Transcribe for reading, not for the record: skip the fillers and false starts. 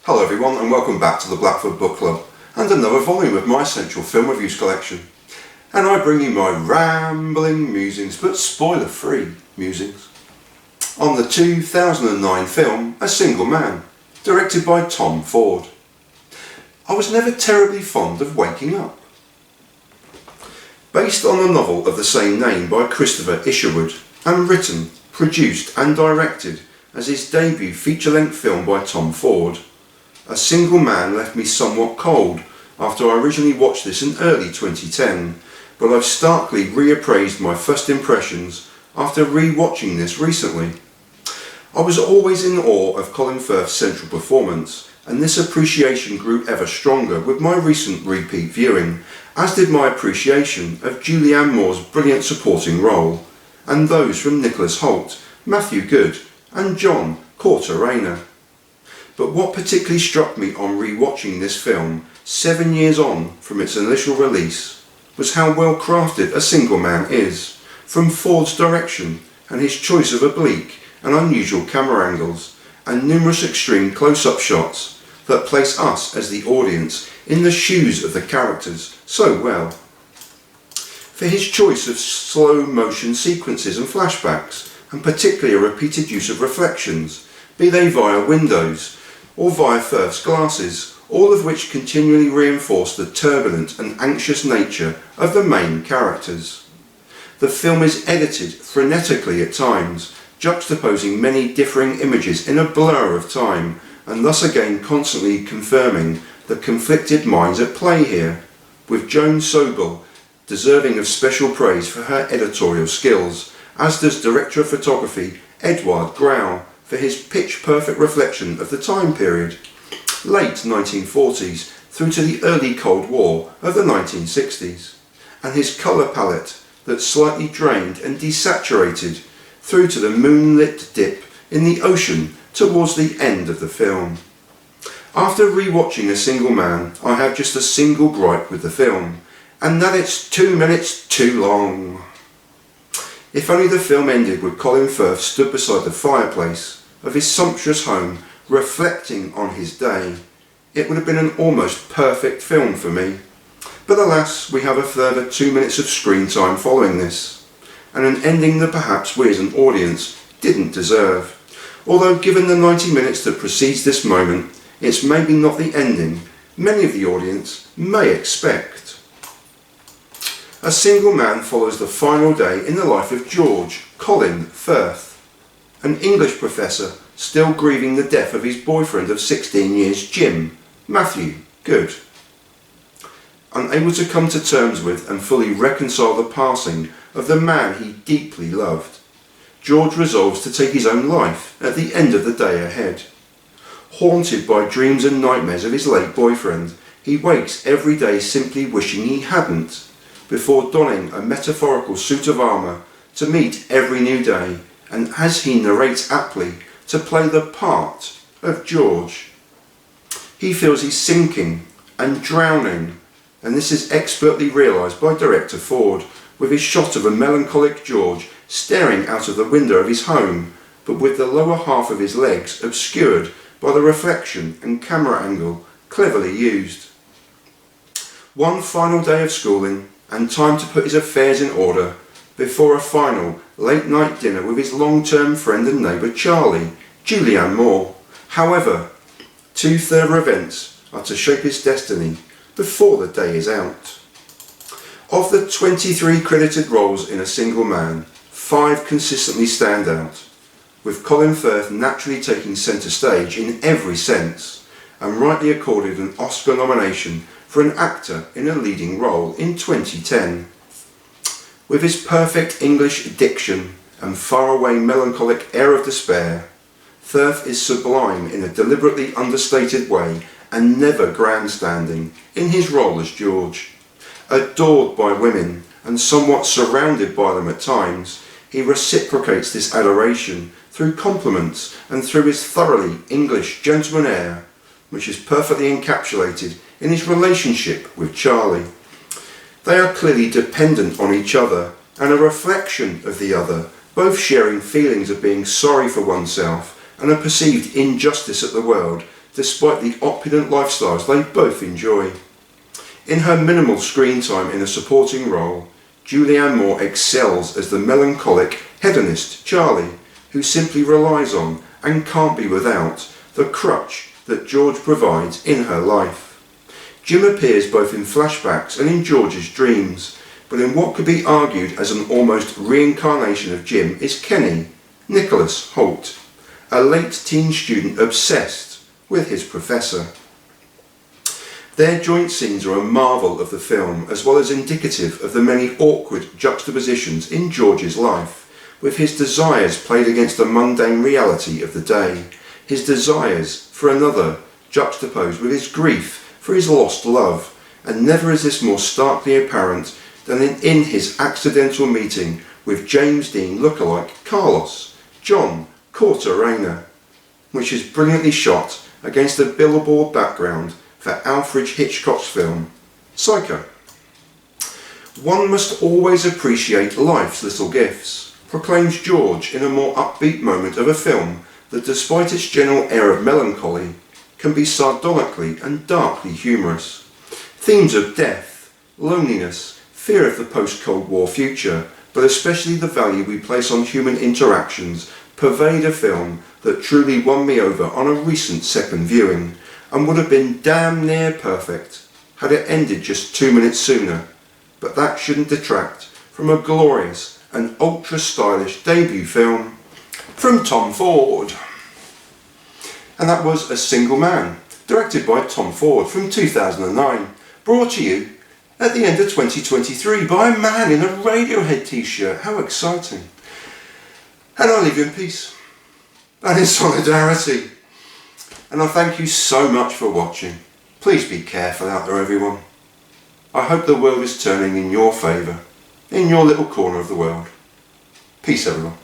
Hello everyone and welcome back to the Blackford Book Club and another volume of my Essential Film Reviews collection. And I bring you my rambling musings, but spoiler-free musings, on the 2009 film A Single Man, directed by Tom Ford. I was never terribly fond of waking up. Based on the novel of the same name by Christopher Isherwood and written, produced and directed as his debut feature-length film by Tom Ford, A Single Man left me somewhat cold after I originally watched this in early 2010, but I've starkly reappraised my first impressions after re-watching this recently. I was always in awe of Colin Firth's central performance, and this appreciation grew ever stronger with my recent repeat viewing, as did my appreciation of Julianne Moore's brilliant supporting role, and those from Nicholas Hoult, Goode and Jon Kortajarena. But what particularly struck me on re-watching this film 7 years on from its initial release was how well crafted A Single Man is, from Ford's direction and his choice of oblique and unusual camera angles and numerous extreme close-up shots that place us as the audience in the shoes of the characters so well. For his choice of slow motion sequences and flashbacks, and particularly a repeated use of reflections, be they via windows or via Firth's glasses, all of which continually reinforce the turbulent and anxious nature of the main characters. The film is edited frenetically at times, juxtaposing many differing images in a blur of time, and thus again constantly confirming the conflicted minds at play here, with Joan Sobel deserving of special praise for her editorial skills, as does director of photography Edouard Grau for his pitch-perfect reflection of the time period, late 1940s through to the early Cold War of the 1960s, and his colour palette that's slightly drained and desaturated through to the moonlit dip in the ocean towards the end of the film. After re-watching A Single Man, I have just a single gripe with the film, and that it's 2 minutes too long. If only the film ended with Colin Firth stood beside the fireplace of his sumptuous home, reflecting on his day, it would have been an almost perfect film for me. But alas, we have a further 2 minutes of screen time following this, and an ending that perhaps we as an audience didn't deserve. Although given the 90 minutes that precedes this moment, it's maybe not the ending many of the audience may expect. A Single Man follows the final day in the life of George Colin Firth, an English professor still grieving the death of his boyfriend of 16 years, Jim, Goode. Unable to come to terms with and fully reconcile the passing of the man he deeply loved, George resolves to take his own life at the end of the day ahead. Haunted by dreams and nightmares of his late boyfriend, he wakes every day simply wishing he hadn't, before donning a metaphorical suit of armour to meet every new day, and as he narrates aptly, to play the part of George. He feels he's sinking and drowning, and this is expertly realised by director Ford, with his shot of a melancholic George staring out of the window of his home, but with the lower half of his legs obscured by the reflection and camera angle cleverly used. One final day of schooling, and time to put his affairs in order before a final late-night dinner with his long-term friend and neighbour Charlie, Julianne Moore. However, 2 further events are to shape his destiny before the day is out. Of the 23 credited roles in A Single Man, 5 consistently stand out, with Colin Firth naturally taking centre stage in every sense, and rightly accorded an Oscar nomination for an actor in a leading role in 2010. With his perfect English diction and faraway melancholic air of despair, Firth is sublime in a deliberately understated way and never grandstanding in his role as George. Adored by women and somewhat surrounded by them at times, he reciprocates this adoration through compliments and through his thoroughly English gentleman air, which is perfectly encapsulated in his relationship with Charlie. They are clearly dependent on each other and a reflection of the other, both sharing feelings of being sorry for oneself and a perceived injustice at the world despite the opulent lifestyles they both enjoy. In her minimal screen time in a supporting role, Julianne Moore excels as the melancholic hedonist Charlie, who simply relies on and can't be without the crutch that George provides in her life. Jim appears both in flashbacks and in George's dreams, but in what could be argued as an almost reincarnation of Jim is Kenny, Nicholas Hoult, a late teen student obsessed with his professor. Their joint scenes are a marvel of the film, as well as indicative of the many awkward juxtapositions in George's life, with his desires played against the mundane reality of the day, his desires for another juxtaposed with his grief for his lost love, and never is this more starkly apparent than in his accidental meeting with James Dean lookalike Carlos Jon Kortajarena, which is brilliantly shot against a billboard background for Alfred Hitchcock's film Psycho. One must always appreciate life's little gifts, proclaims George in a more upbeat moment of a film that, despite its general air of melancholy, can be sardonically and darkly humorous. Themes of death, loneliness, fear of the post-Cold War future, but especially the value we place on human interactions, pervade a film that truly won me over on a recent second viewing, and would have been damn near perfect had it ended just 2 minutes sooner. But that shouldn't detract from a glorious and ultra-stylish debut film from Tom Ford. And that was A Single Man, directed by Tom Ford from 2009, brought to you at the end of 2023 by a man in a Radiohead t-shirt. How exciting. And I leave you in peace and in solidarity. And I thank you so much for watching. Please be careful out there, everyone. I hope the world is turning in your favour, in your little corner of the world. Peace, everyone.